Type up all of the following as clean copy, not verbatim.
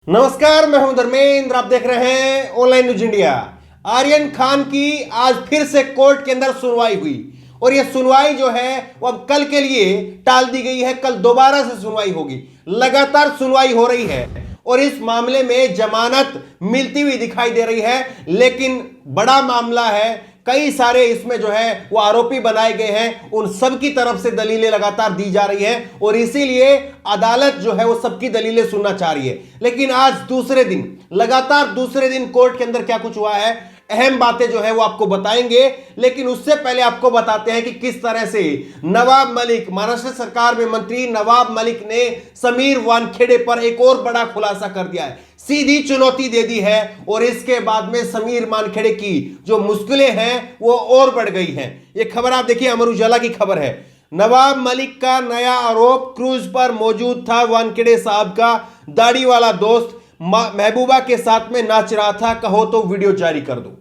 नमस्कार, मैं हूं धर्मेंद्र। आप देख रहे हैं online news India. Aryan Khan की आज फिर से कोर्ट के अंदर सुनवाई हुई और यह सुनवाई जो है वो अब कल के लिए टाल दी गई है। कल दोबारा से सुनवाई होगी। लगातार सुनवाई हो रही है और इस मामले में जमानत मिलती हुई दिखाई दे रही है, लेकिन बड़ा मामला है। कई सारे इसमें जो है वो आरोपी बनाए गए हैं, उन सब की तरफ से दलीलें लगातार दी जा रही है और इसीलिए अदालत जो है वो सबकी दलीलें सुनना चाह रही है। लेकिन आज दूसरे दिन, लगातार दूसरे दिन कोर्ट के अंदर क्या कुछ हुआ है, अहम बातें जो है वो आपको बताएंगे। लेकिन उससे पहले आपको बताते हैं कि किस तरह से नवाब मलिक, महाराष्ट्र सरकार में मंत्री नवाब मलिक ने समीर वानखेड़े पर एक और बड़ा खुलासा कर दिया है, सीधी चुनौती दे दी है और इसके बाद में समीर वानखेड़े की जो मुश्किलें हैं वो और बढ़ गई हैं। ये खबर आप देखिए, अमर उजाला की खबर है। नवाब मलिक का नया आरोप, क्रूज पर मौजूद था वानखेड़े साहब का दाढ़ी वाला दोस्त, महबूबा के साथ में नाच रहा था, कहो तो वीडियो जारी कर दो।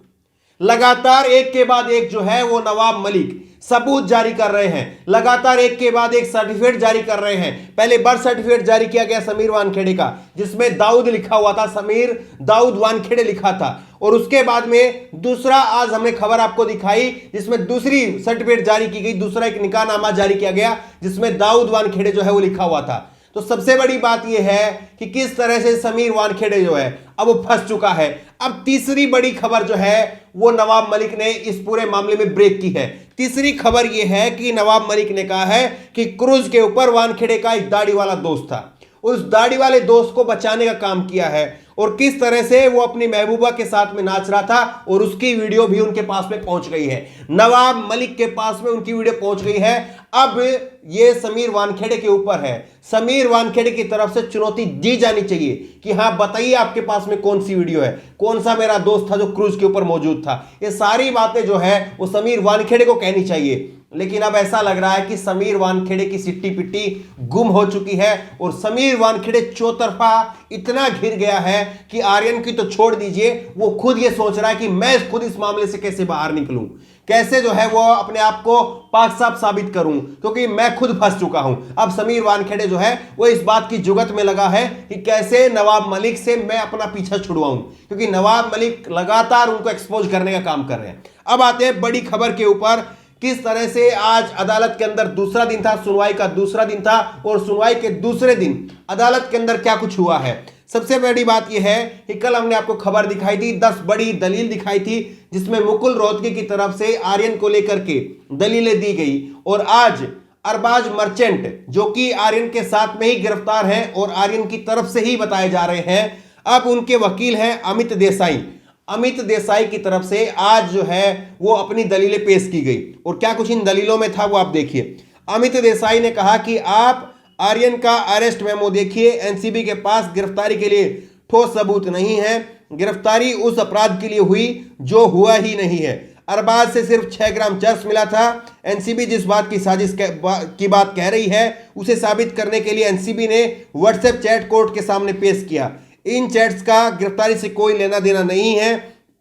लगातार एक के बाद एक जो है वो नवाब मलिक सबूत जारी कर रहे हैं, लगातार एक के बाद एक सर्टिफिकेट जारी कर रहे हैं। पहले बर्थ सर्टिफिकेट जारी किया गया समीर वानखेड़े का, जिसमें दाऊद लिखा हुआ था, समीर दाऊद वानखेड़े लिखा था। और उसके बाद में दूसरा आज हमने खबर आपको दिखाई जिसमें दूसरी सर्टिफिकेट जारी की गई, दूसरा एक निकाहनामा जारी किया गया जिसमें दाऊद वानखेड़े जो है वो लिखा हुआ था। तो सबसे बड़ी बात यह है कि किस तरह से समीर वानखेड़े जो है अब वो फंस चुका है। अब तीसरी बड़ी खबर जो है वो नवाब मलिक ने इस पूरे मामले में ब्रेक की है। तीसरी खबर यह है कि नवाब मलिक ने कहा है कि क्रूज के ऊपर वानखेड़े का एक दाढ़ी वाला दोस्त था, उस दाढ़ी वाले दोस्त को बचाने का काम किया है और किस तरह से वो अपनी महबूबा के साथ में नाच रहा था और उसकी वीडियो भी उनके पास में पहुंच गई है। नवाब मलिक के पास में उनकी वीडियो पहुंच गई है। अब ये समीर वानखेड़े के ऊपर है, समीर वानखेड़े की तरफ से चुनौती दी जानी चाहिए कि हाँ बताइए आपके पास में कौन सी वीडियो है, कौन सा मेरा दोस्त था जो क्रूज के ऊपर मौजूद था। ये सारी बातें जो है वो समीर वानखेड़े को कहनी चाहिए। लेकिन अब ऐसा लग रहा है कि समीर वानखेड़े की सिट्टी पिट्टी गुम हो चुकी है और समीर वानखेड़े चौतरफा इतना घिर गया है कि आर्यन की तो छोड़ दीजिए, वो खुद ये सोच रहा है कि मैं खुद इस मामले से कैसे बाहर निकलूं, कैसे जो है वो अपने आप को पाक साफ साबित करूं, क्योंकि मैं खुद फंस चुका हूं। अब समीर वानखेड़े जो है वो इस बात की जुगत में लगा है कि कैसे नवाब मलिक से मैं अपना पीछा छुड़वाऊं, क्योंकि नवाब मलिक लगातार उनको एक्सपोज करने का काम कर रहे हैं। अब आते हैं बड़ी खबर के ऊपर, किस तरह से आज अदालत के अंदर दूसरा दिन था, सुनवाई का दूसरा दिन था और सुनवाई के दूसरे दिन अदालत के अंदर क्या कुछ हुआ है। सबसे बड़ी बात यह है कि कल हमने आपको खबर दिखाई थी, 10 बड़ी दलील दिखाई थी जिसमें मुकुल रोहतगी की तरफ से आर्यन को लेकर के दलीलें दी गई और आज अरबाज मर्चेंट जो कि आर्यन के साथ में ही गिरफ्तार हैं और आर्यन की तरफ से ही बताए जा रहे हैं, अब उनके वकील हैं अमित देसाई। अमित देसाई की तरफ से आज जो है वो अपनी दलीलें पेश की गई और क्या कुछ इन दलीलों में था वो आप देखिए। अमित देसाई ने कहा कि आप आर्यन का अरेस्ट मेमो देखिए, एनसीबी के पास गिरफ्तारी के लिए ठोस सबूत नहीं है, गिरफ्तारी उस अपराध के लिए हुई जो हुआ ही नहीं है। अरबाज से सिर्फ 6 ग्राम चर्स मिला था। एनसीबी जिस बात की साजिश की बात कह रही है उसे साबित करने के लिए एनसीबी ने व्हाट्सएप चैट कोर्ट के सामने पेश किया। इन चैट्स का गिरफ्तारी से कोई लेना देना नहीं है।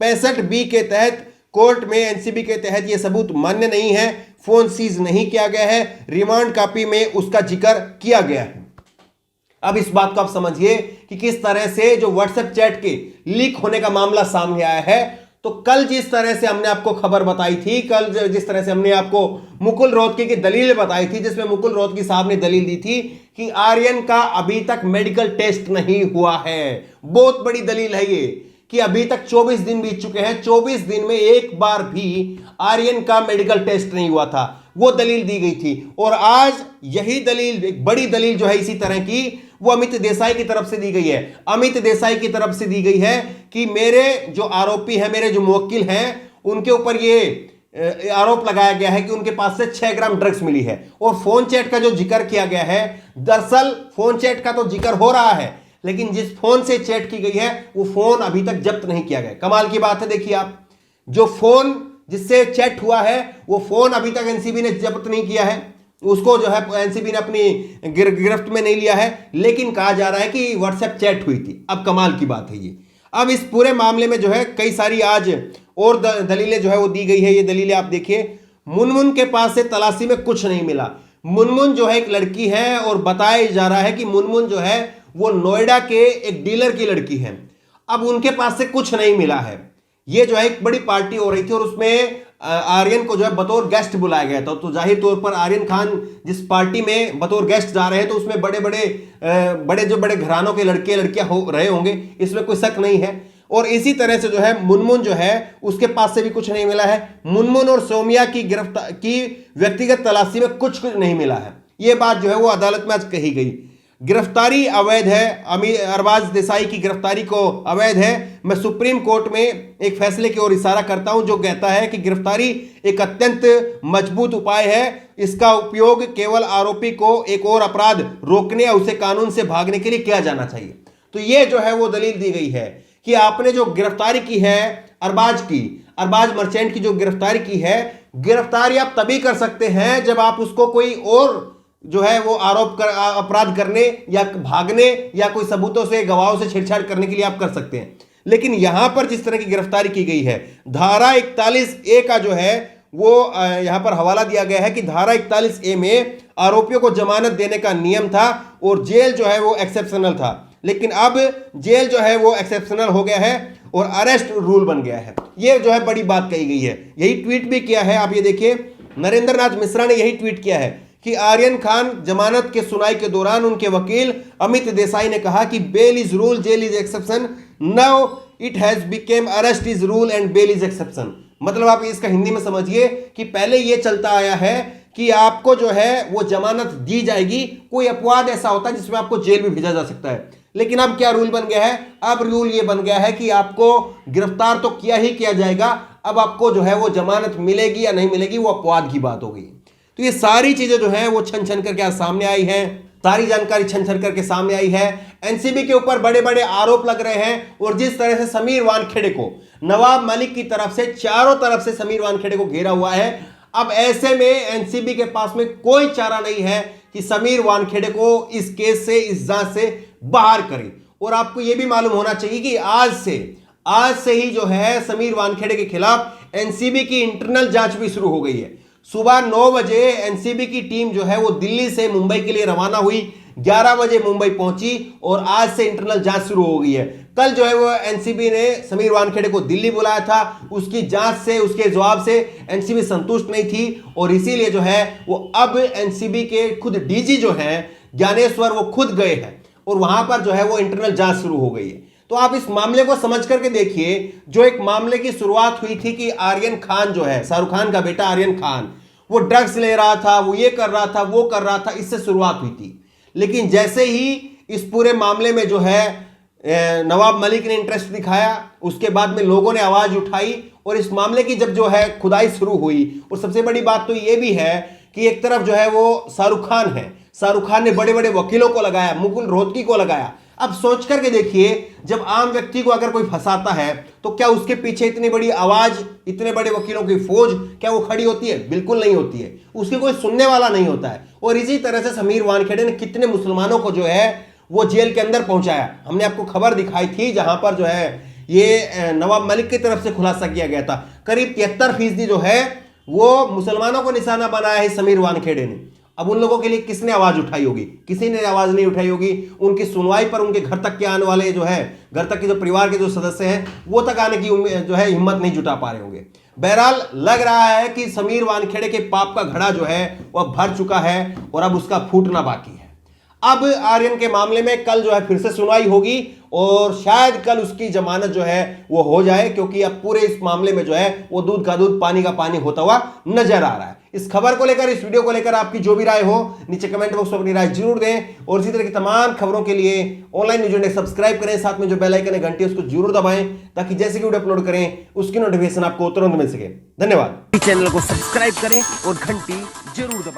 65B के तहत कोर्ट में एनसीबी के तहत यह सबूत मान्य नहीं है। फोन सीज नहीं किया गया है, रिमांड कॉपी में उसका जिक्र किया गया है। अब इस बात को आप समझिए कि किस तरह से जो व्हाट्सएप चैट के लीक होने का मामला सामने आया है। तो कल जिस तरह से हमने आपको खबर बताई थी, कल जिस तरह से हमने आपको मुकुल रोहतगी की दलील बताई थी, जिसमें मुकुल रोहतगी साहब ने दलील दी थी कि आर्यन का अभी तक मेडिकल टेस्ट नहीं हुआ है। बहुत बड़ी दलील है ये कि अभी तक 24 दिन बीत चुके हैं, 24 दिन में एक बार भी आर्यन का मेडिकल टेस्ट नहीं हुआ था, वो दलील दी गई थी। और आज यही दलील, एक बड़ी दलील जो है इसी तरह की, वो अमित देसाई की तरफ से दी गई है। अमित देसाई की तरफ से दी गई है कि मेरे जो आरोपी हैं, मेरे जो मुवक्किल हैं, उनके ऊपर ये आरोप लगाया गया है कि उनके पास से 6 ग्राम ड्रग्स मिली है। और फोन चैट का जो जिक्र किया गया है, दरअसल फोन चैट का तो जिक्र हो रहा है, लेकिन जिस फोन से चैट की गई है वो फोन अभी तक जब्त नहीं किया गया। कमाल की बात है, देखिए आप, जो फोन जिससे चैट हुआ है वो फोन अभी तक एनसीबी ने जब्त नहीं किया है, उसको जो है एनसीबी ने अपनी गिरफ्त में नहीं लिया है, लेकिन कहा जा रहा है कि व्हाट्सएप चैट हुई थी। अब कमाल की बात है ये। अब इस पूरे मामले में जो है कई सारी आज और दलीलें जो है वो दी गई है। ये दलीलें आप देखिए। मुनमुन के पास से तलाशी में कुछ नहीं मिला। मुनमुन जो है एक लड़की है और बताया जा रहा है कि मुनमुन जो है वो नोएडा के एक डीलर की लड़की है। अब उनके पास से कुछ नहीं मिला है। ये जो है एक बड़ी पार्टी हो रही थी और उसमें आर्यन को जो है बतौर गेस्ट बुलाया गया था। तो जाहिर तौर पर आर्यन खान जिस पार्टी में बतौर गेस्ट जा रहे हैं तो उसमें बड़े बड़े घरानों के लड़के लड़कियां हो रहे होंगे, इसमें कोई शक नहीं है। और इसी तरह से जो है मुनमुन जो है उसके पास से भी कुछ नहीं मिला है। मुनमुन और सौम्या की गिरफ्तार की व्यक्तिगत तलाशी में कुछ नहीं मिला है। यह बात जो है वो अदालत में आज कही गई। गिरफ्तारी अवैध है, अरबाज देसाई की गिरफ्तारी को अवैध है। मैं सुप्रीम कोर्ट में एक फैसले की ओर इशारा करता हूं जो कहता है कि गिरफ्तारी एक अत्यंत मजबूत उपाय है। इसका उपयोग केवल आरोपी को एक और अपराध रोकने या उसे कानून से भागने के लिए किया जाना चाहिए। तो यह जो है वो दलील दी गई है कि आपने जो गिरफ्तारी की है अरबाज मर्चेंट की जो गिरफ्तारी की है, गिरफ्तारी आप तभी कर सकते हैं जब आप उसको कोई और जो है वो अपराध करने या भागने या कोई सबूतों से गवाहों से छेड़छाड़ करने के लिए आप कर सकते हैं। लेकिन यहां पर जिस तरह की गिरफ्तारी की गई है, धारा 41A का जो है वो यहां पर हवाला दिया गया है कि धारा 41A में आरोपियों को जमानत देने का नियम था और जेल जो है वो एक्सेप्शनल था। लेकिन अब जेल जो है वो एक्सेप्शनल हो गया है और अरेस्ट रूल बन गया है। ये जो है बड़ी बात कही गई है। यही ट्वीट भी किया है, आप ये देखिए, नरेंद्र नाथ मिश्रा ने यही ट्वीट किया है कि आर्यन खान जमानत के सुनवाई के दौरान उनके वकील अमित देसाई ने कहा कि bail is rule, jail is exception, now it has become arrest is rule and bail is exception. मतलब आप इसका हिंदी में समझिए कि पहले यह चलता आया है कि आपको जो है वो जमानत दी जाएगी, कोई अपवाद ऐसा होता है जिसमें आपको जेल भी भेजा जा सकता है। लेकिन अब क्या रूल बन गया है? अब रूल ये बन गया है कि आपको गिरफ्तार तो किया ही किया जाएगा, अब आपको जो है वो जमानत मिलेगी या नहीं मिलेगी वो अपवाद की बात हो गई। तो ये सारी चीजें जो है वो छन छन करके सामने आई हैं, सारी जानकारी छन छन करके सामने आई है। एनसीबी के ऊपर बड़े बड़े आरोप लग रहे हैं और जिस तरह से समीर वानखेड़े को नवाब मलिक की तरफ से चारों तरफ से समीर वानखेड़े को घेरा हुआ है, अब ऐसे में एनसीबी के पास में कोई चारा नहीं है कि समीर वानखेड़े को इस केस से, इस जांच से बाहर करे। और आपको यह भी मालूम होना चाहिए कि आज से ही जो है समीर वानखेड़े के खिलाफ एनसीबी की इंटरनल जांच भी शुरू हो गई है। सुबह 9 बजे एनसीबी की टीम जो है वो दिल्ली से मुंबई के लिए रवाना हुई, 11 बजे मुंबई पहुंची और आज से इंटरनल जांच शुरू हो गई है। कल जो है वो एनसीबी ने समीर वानखेड़े को दिल्ली बुलाया था, उसकी जांच से, उसके जवाब से एनसीबी संतुष्ट नहीं थी और इसीलिए जो है वो अब एनसीबी के खुद डीजी जो है ज्ञानेश्वर वो खुद गए हैं और वहां पर जो है वो इंटरनल जांच शुरू हो गई है। तो आप इस मामले को समझ करके देखिए, जो एक मामले की शुरुआत हुई थी कि आर्यन खान जो है, शाहरुख खान का बेटा आर्यन खान, वो ड्रग्स ले रहा था, वो ये कर रहा था, वो कर रहा था, इससे शुरुआत हुई थी। लेकिन जैसे ही इस पूरे मामले में जो है नवाब मलिक ने इंटरेस्ट दिखाया, उसके बाद में लोगों ने आवाज उठाई और इस मामले की जब जो है खुदाई शुरू हुई, और सबसे बड़ी बात तो ये भी है कि एक तरफ जो है वो शाहरुख खान है, शाहरुख खान ने बड़े बड़े वकीलों को लगाया, मुकुल रोहतगी को लगाया। अब सोच करके देखिए, जब आम व्यक्ति को अगर कोई फंसाता है तो क्या उसके पीछे इतनी बड़ी आवाज, इतने बड़े वकीलों की फौज क्या वो खड़ी होती है? बिल्कुल नहीं होती है, उसके कोई सुनने वाला नहीं होता है। और इसी तरह से समीर वानखेड़े ने कितने मुसलमानों को जो है वो जेल के अंदर पहुंचाया। हमने आपको खबर दिखाई थी जहां पर जो है ये नवाब मलिक की तरफ से खुलासा किया गया था, करीब 73% जो है वो मुसलमानों को निशाना बनाया है समीर वानखेड़े ने। अब उन लोगों के लिए किसने आवाज उठाई होगी? किसी ने आवाज नहीं उठाई होगी। उनकी सुनवाई पर उनके घर तक के आने वाले जो है, घर तक के जो परिवार के जो सदस्य हैं, वो तक आने की जो है हिम्मत नहीं जुटा पा रहे होंगे। बहरहाल लग रहा है कि समीर वानखेड़े के पाप का घड़ा जो है वह भर चुका है और अब उसका फूटना बाकी है। अब आर्यन के मामले में कल जो है फिर से सुनवाई होगी और शायद कल उसकी जमानत जो है वो हो जाए, क्योंकि अब पूरे इस मामले में जो है वो दूध का दूध पानी का पानी होता हुआ नजर आ रहा है। इस खबर को लेकर, इस वीडियो को लेकर आपकी जो भी राय हो नीचे कमेंट बॉक्स में अपनी राय जरूर दें और इसी तरह की तमाम खबरों के लिए ऑनलाइन न्यूज इंडिया सब्सक्राइब करें, साथ में जो बेल आइकन है घंटी उसको जरूर दबाएं ताकि जैसे कि वीडियो अपलोड करें उसकी नोटिफिकेशन आपको तुरंत मिल सके। धन्यवाद। चैनल को सब्सक्राइब करें और घंटी जरूर दबाएं।